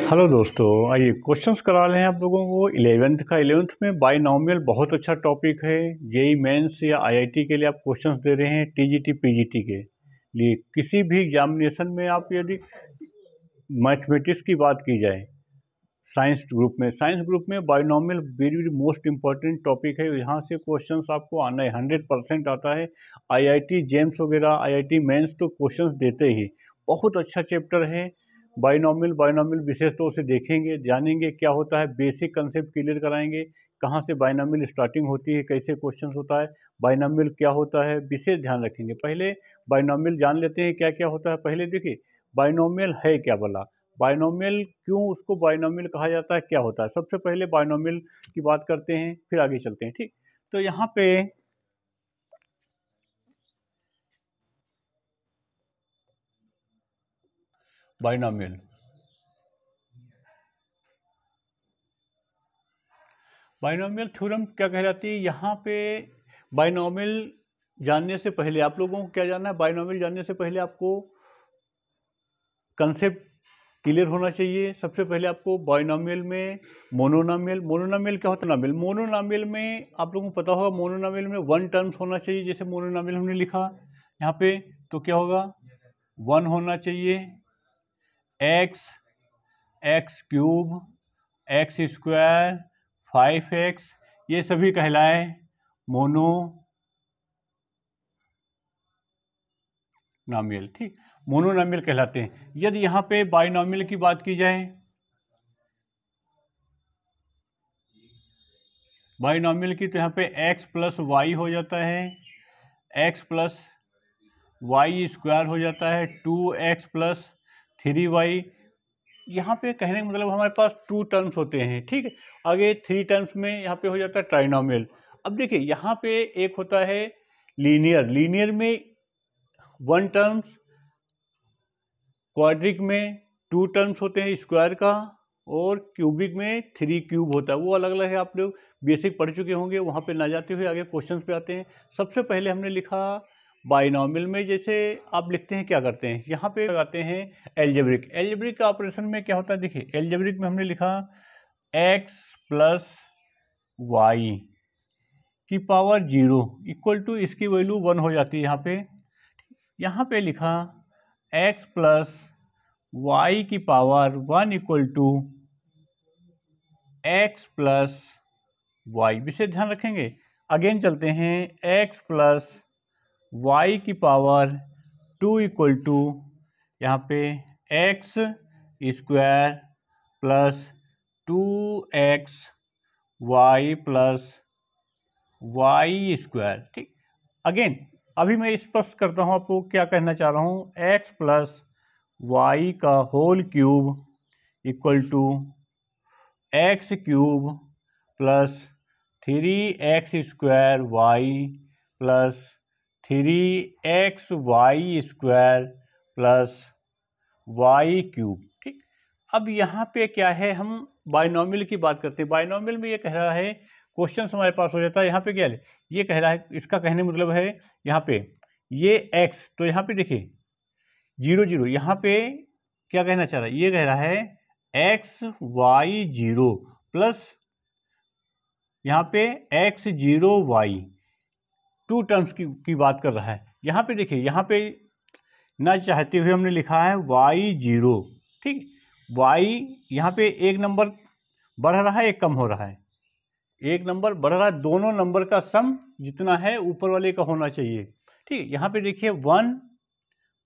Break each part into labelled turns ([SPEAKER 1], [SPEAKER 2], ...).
[SPEAKER 1] Hello दोस्तों, आइए questions करा रहे हैं आप लोगों को 11th का। 11th में बाइनोमियल बहुत अच्छा टॉपिक है। जेई मेंस या आईआईटी के लिए आप क्वेश्चंस दे रहे हैं, टीजीटी पीजीटी के लिए किसी भी एग्जामिनेशन में आप यदि मैथमेटिक्स की बात की जाए साइंस ग्रुप में binomial very most important topic है। यहाँ से क्वेश्चंस आपको आना है, 100% आता है। आईआईटी जेम्स वगैरह, आईआईटी मेंस तो क्वेश्चंस देते ही। बहुत अच्छा चैप्टर है बाइनोमियल विशेष तो उसे देखेंगे, जानेंगे क्या होता है, बेसिक कंसेप्ट क्लियर कराएंगे, कहाँ से बाइनोमियल स्टार्टिंग होती है, कैसे क्वेश्चंस होता है, बाइनोमियल क्या होता है, विशेष ध्यान रखेंगे। पहले बाइनोमियल जान लेते हैं क्या क्या होता है। पहले देखिए बाइनोमियल है क्या बोला, बाइनोमियल क्यों उसको बाइनोमियल कहा जाता है, क्या होता है। सबसे पहले बाइनोमियल की बात करते हैं, फिर आगे चलते हैं। ठीक, तो यहाँ पे बाइनोमियल थ्योरम क्या कहलाती है। यहाँ पे बाइनोमियल जानने से पहले आप लोगों को क्या जानना है, बाइनोमियल जानने से पहले आपको कंसेप्ट क्लियर होना चाहिए। सबसे पहले आपको बाइनोमियल में मोनोनोमियल क्या होता है। मोनोनोमियल में आप लोगों को पता होगा, मोनोनोमियल में वन टर्म्स होना चाहिए। जैसे मोनोनोमियल हमने लिखा यहाँ पे, तो क्या होगा, वन होना चाहिए। X cube, x square, 5x, ये सभी कहलाए मोनोनोमियल। ठीक, मोनोनोमियल कहलाते हैं। यदि यहाँ पे बाइनोमियल की बात की जाए, बाइनोमियल की, तो यहाँ पे x प्लस वाई हो जाता है, x प्लस वाई स्क्वायर हो जाता है, 2x प्लस 3y। यहाँ पे कहने का मतलब हमारे पास 2 टर्म्स होते हैं। ठीक है, आगे 3 टर्म्स में यहाँ पे हो जाता है ट्राइनोमियल। अब देखिए यहाँ पे एक होता है लीनियर में 1 टर्म्स, क्वाड्रिक में 2 टर्म्स होते हैं स्क्वायर का, और क्यूबिक में 3 क्यूब होता है। वो अलग अलग है, आप लोग बेसिक पढ़ चुके होंगे, वहाँ पे ना जाते हुए आगे क्वेश्चंस पे आते हैं। सबसे पहले हमने लिखा बाइनोमियल में, जैसे आप लिखते हैं क्या करते हैं, यहाँ पे लगाते हैं एल्जेब्रिक का ऑपरेशन में क्या होता है। देखिए एल्जेब्रिक में हमने लिखा x प्लस वाई की पावर 0 इक्वल टू, इसकी वैल्यू 1 हो जाती है। यहाँ पे लिखा x प्लस वाई की power 1 equal to x plus y, विशेष ध्यान रखेंगे। अगेन चलते हैं, x प्लस वाई की पावर 2 इक्वल टू, यहाँ पे x square plus 2x y plus y square. ठीक, अगेन अभी मैं स्पष्ट करता हूँ आपको क्या कहना चाह रहा हूँ। x प्लस वाई का whole cube equal to x cube plus 3x square y plus 3x y square plus y cube. ठीक, अब यहाँ पे क्या है, हम बाइनोमियल की बात करते हैं। बाइनोमियल में ये कह रहा है, क्वेश्चन हमारे पास हो जाता है। यहाँ पे क्या है, ये कह रहा है, इसका कहने मतलब है यहाँ पे ये x, तो यहाँ पे देखिए 0 0, यहाँ पे क्या कहना चाह रहा है, ये कह रहा है x y 0 प्लस यहाँ पे x 0 y, 2 टर्म्स की बात कर रहा है। यहाँ पे देखिए, यहाँ पे ना चाहते हुए हमने लिखा है y 0। ठीक, y यहाँ पे एक नंबर बढ़ रहा है, एक कम हो रहा है, एक नंबर बढ़ रहा है, दोनों नंबर का सम जितना है ऊपर वाले का होना चाहिए। ठीक, यहाँ पे देखिए 1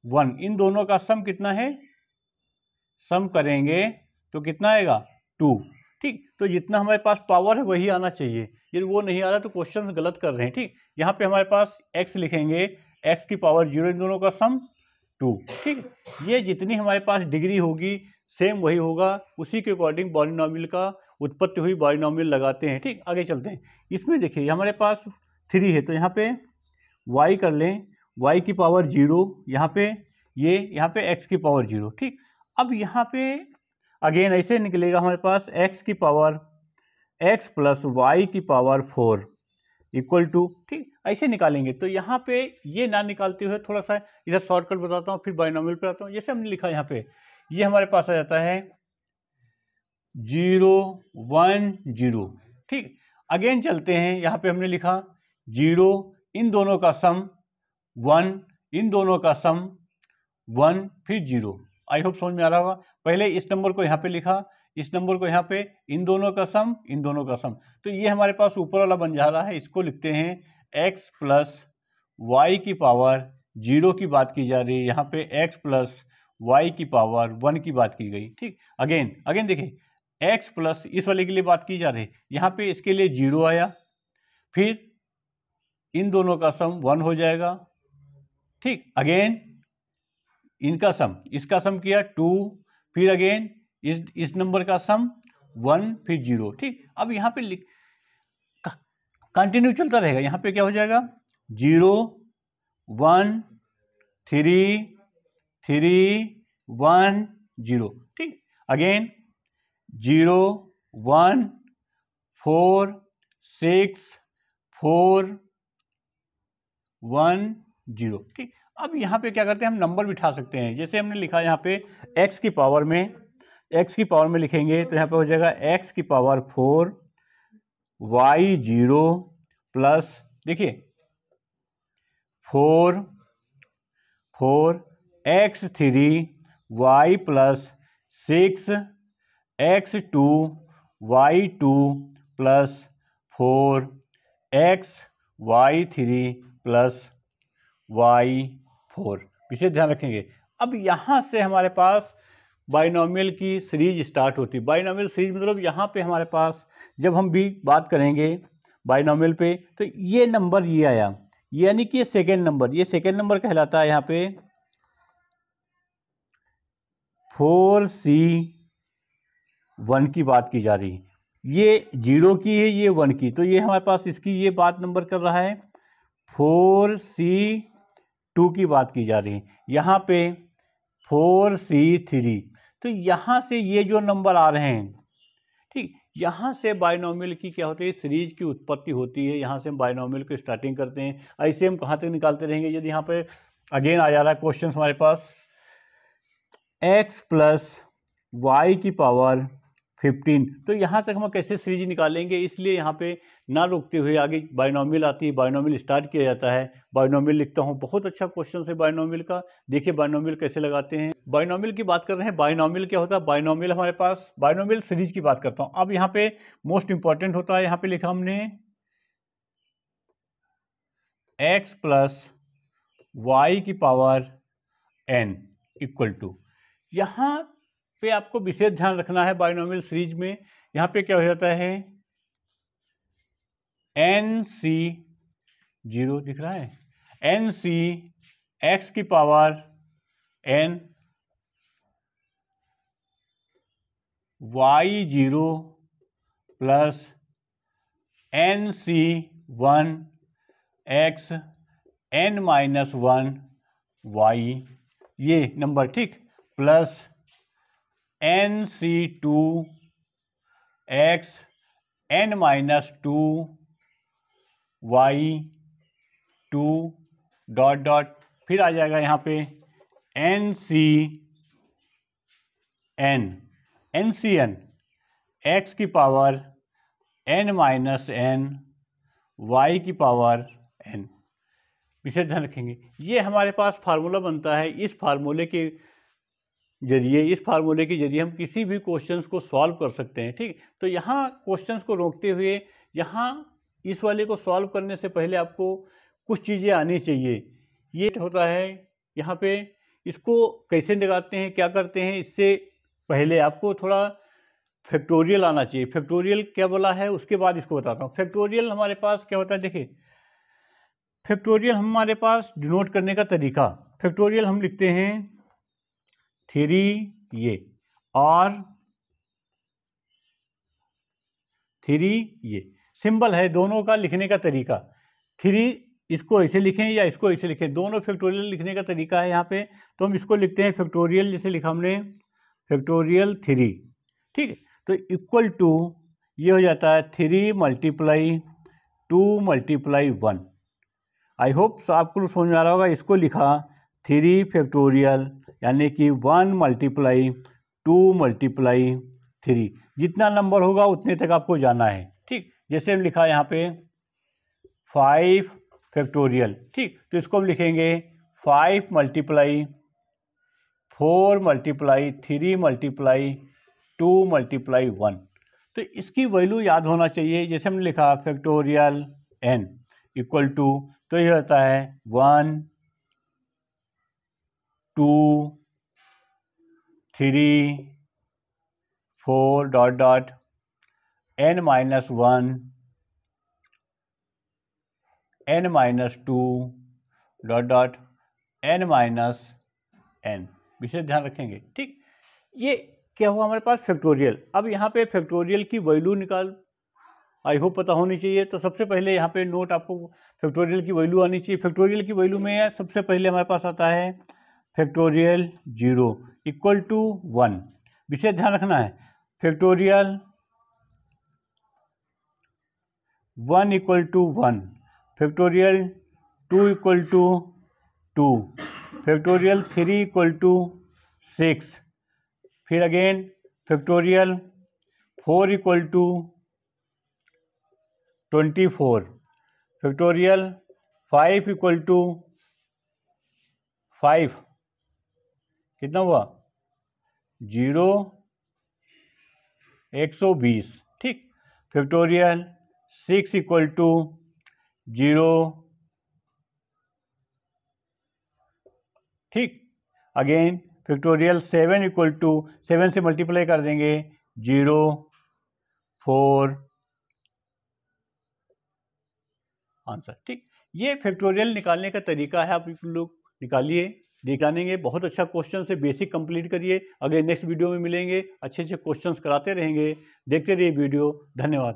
[SPEAKER 1] 1, इन दोनों का सम कितना है, सम करेंगे तो कितना आएगा 2। ठीक, तो जितना हमारे पास पावर है वही आना चाहिए, यदि वो नहीं आ रहा तो क्वेश्चन गलत कर रहे हैं। ठीक, यहाँ पे हमारे पास x लिखेंगे, x की पावर 0, इन दोनों का सम 2। ठीक, ये जितनी हमारे पास डिग्री होगी सेम वही होगा, उसी के अकॉर्डिंग बाइनोमियल का उत्पत्ति हुई, बाइनोमियल लगाते हैं। ठीक, आगे चलते हैं। इसमें देखिए हमारे पास 3 है, तो यहाँ पे y कर लें, y की पावर 0, यहाँ पे ये, यहाँ पे x की पावर 0। ठीक, अब यहाँ पे अगेन ऐसे निकलेगा हमारे पास x की पावर x प्लस वाई की पावर 4 इक्वल टू। ठीक, ऐसे निकालेंगे। तो यहाँ पे ये ना निकालते हुए थोड़ा सा इधर शॉर्टकट बताता हूँ, फिर बाइनोमियल पे आता हूँ। जैसे हमने लिखा यहाँ पे, ये हमारे पास आ जाता है 0 1 0। ठीक, अगेन चलते हैं, यहाँ पे हमने लिखा 0, इन दोनों का सम 1, इन दोनों का सम 1, फिर 0। आई होप समझ में आ रहा होगा। पहले इस नंबर को यहाँ पे लिखा, इस नंबर को यहाँ पे, इन दोनों का सम, इन दोनों का सम। तो ये हमारे पास ऊपर वाला बन जा रहा है। इसको लिखते हैं x प्लस वाई की पावर 0 की बात की जा रही है, यहाँ पे x प्लस वाई की पावर 1 की बात की गई। ठीक, अगेन देखिए x प्लस इस वाले के लिए बात की जा रही है, यहाँ पे इसके लिए 0 आया, फिर इन दोनों का सम 1 हो जाएगा। ठीक, अगेन इनका सम, इसका सम किया 2, फिर अगेन इस नंबर का सम 1, फिर 0। ठीक, अब यहाँ पे कंटिन्यू चलता रहेगा। यहाँ पे क्या हो जाएगा 0 1 3 3 1 0। ठीक, अगेन 0 1 4 6 4 1 0। ठीक, अब यहाँ पे क्या करते हैं, हम नंबर बिठा सकते हैं। जैसे हमने लिखा यहाँ पे x की पावर में लिखेंगे तो यहाँ पे हो जाएगा x की पावर 4 y 0 प्लस देखिए 4 x 3 y plus 6 x 2 y 2 plus 4 x y 3 plus y 4। विशेष ध्यान रखेंगे। अब यहाँ से हमारे पास बाइनोमियल की सीरीज स्टार्ट होती है। बाइनोमियल सीरीज मतलब यहाँ पे हमारे पास जब हम भी बात करेंगे बाइनोमियल पे तो ये नंबर ये आया, यानी कि ये सेकेंड नंबर कहलाता है। यहाँ पे 4C1 की बात की जा रही है, ये 0 की है, ये 1 की, तो ये हमारे पास इसकी ये बात नंबर कर रहा है। 4C2 की बात की जा रही है, यहाँ पे 4C3। तो यहाँ से ये जो नंबर आ रहे हैं, ठीक, यहाँ से बाइनोमियल की क्या होती है, सीरीज की उत्पत्ति होती है। यहाँ से हम बाइनोमियल को स्टार्टिंग करते हैं। ऐसे हम कहाँ तक निकालते रहेंगे। यदि यहाँ पे अगेन आ जा रहा है क्वेश्चन हमारे पास x प्लस वाई की पावर 15, तो यहाँ तक हम कैसे सीरीज निकालेंगे। इसलिए यहाँ पे ना रुकते हुए आगे बाइनोमियल आती है, बाइनोमियल स्टार्ट किया जाता है। बाइनोमियल लिखता हूँ, बहुत अच्छा क्वेश्चन है बाइनोमियल का। देखिए बाइनोमियल कैसे लगाते हैं। बाइनोमियल की बात कर रहे हैं। बाइनोमियल क्या होता है, बाइनोमियल हमारे पास, बाइनोमियल सीरीज की बात करता हूँ। अब यहाँ पे मोस्ट इंपॉर्टेंट होता है, यहाँ पे लिखा हमने x प्लस वाई की पावर n इक्वल टू, यहाँ पे आपको विशेष ध्यान रखना है बाइनोमियल सीरीज में। यहाँ पे क्या हो जाता है, NC0 दिख रहा है, NC x की power n y0 plus NC1 x n-1 y, ये नंबर, ठीक, plus NC2 x n-2 y2 dot dot, फिर आ जाएगा यहाँ पे NCN x की पावर n-n y की पावर n। विशेष ध्यान रखेंगे। ये हमारे पास फार्मूला बनता है। इस फार्मूले के जरिए हम किसी भी क्वेश्चंस को सॉल्व कर सकते हैं। ठीक, तो यहाँ क्वेश्चंस को रोकते हुए यहाँ इस वाले को सॉल्व करने से पहले आपको कुछ चीज़ें आनी चाहिए। ये होता है यहाँ पे, इसको कैसे लगाते हैं, क्या करते हैं, इससे पहले आपको थोड़ा फैक्टोरियल आना चाहिए। फैक्टोरियल क्या बोला है उसके बाद इसको बताता हूँ। फैक्टोरियल हमारे पास क्या होता है, देखिए फैक्टोरियल हमारे पास डिनोट करने का तरीका, फैक्टोरियल हम लिखते हैं 3 ये और 3 ये, सिंबल है दोनों का लिखने का तरीका। 3 इसको ऐसे लिखें या इसको ऐसे लिखें, दोनों फैक्टोरियल लिखने का तरीका है यहाँ पे। तो हम इसको लिखते हैं फैक्टोरियल, जैसे लिखा हमने फैक्टोरियल 3, ठीक है। तो इक्वल टू ये हो जाता है 3 × 2 × 1। आई होप आपको समझ में आ रहा होगा। इसको लिखा 3 फैक्टोरियल यानी कि 1 × 2 × 3। जितना नंबर होगा उतने तक आपको जाना है। ठीक, जैसे हम लिखा है यहाँ पे 5 फैक्टोरियल। ठीक, तो इसको हम लिखेंगे 5 मल्टीप्लाई 4 मल्टीप्लाई 3 मल्टीप्लाई 2 मल्टीप्लाई 1। तो इसकी वैल्यू याद होना चाहिए। जैसे हमने लिखा फैक्टोरियल n इक्वल टू, तो ये होता है 1 2 3 4 dot dot n minus 1 n minus 2 dot dot n minus n। विशेष ध्यान रखेंगे। ठीक, ये क्या हुआ हमारे पास फैक्टोरियल। अब यहाँ पे फैक्टोरियल की वैल्यू निकाल, आई होप पता होनी चाहिए। तो सबसे पहले यहाँ पे नोट आपको फैक्टोरियल की वैल्यू आनी चाहिए। फैक्टोरियल की वैल्यू में सबसे पहले हमारे पास आता है फैक्टोरियल 0 इक्वल टू 1। विशेष ध्यान रखना है, factorial 1 equal to 1, factorial 2 equal to 2, factorial 3 equal to 6, फिर again factorial 4 equal to 24, factorial 5 equal to 5, कितना हुआ 0 120। ठीक, फैक्टोरियल 6 इक्वल टू 0। ठीक, अगेन फैक्टोरियल 7 इक्वल टू 7 से मल्टीप्लाई कर देंगे 0 4 आंसर। ठीक, ये फैक्टोरियल निकालने का तरीका है। आप लोग निकालिए, दिखानेंगे। बहुत अच्छा क्वेश्चन से बेसिक कंप्लीट करिए। अगले नेक्स्ट वीडियो में मिलेंगे, अच्छे अच्छे क्वेश्चंस कराते रहेंगे। देखते रहिए वीडियो। धन्यवाद।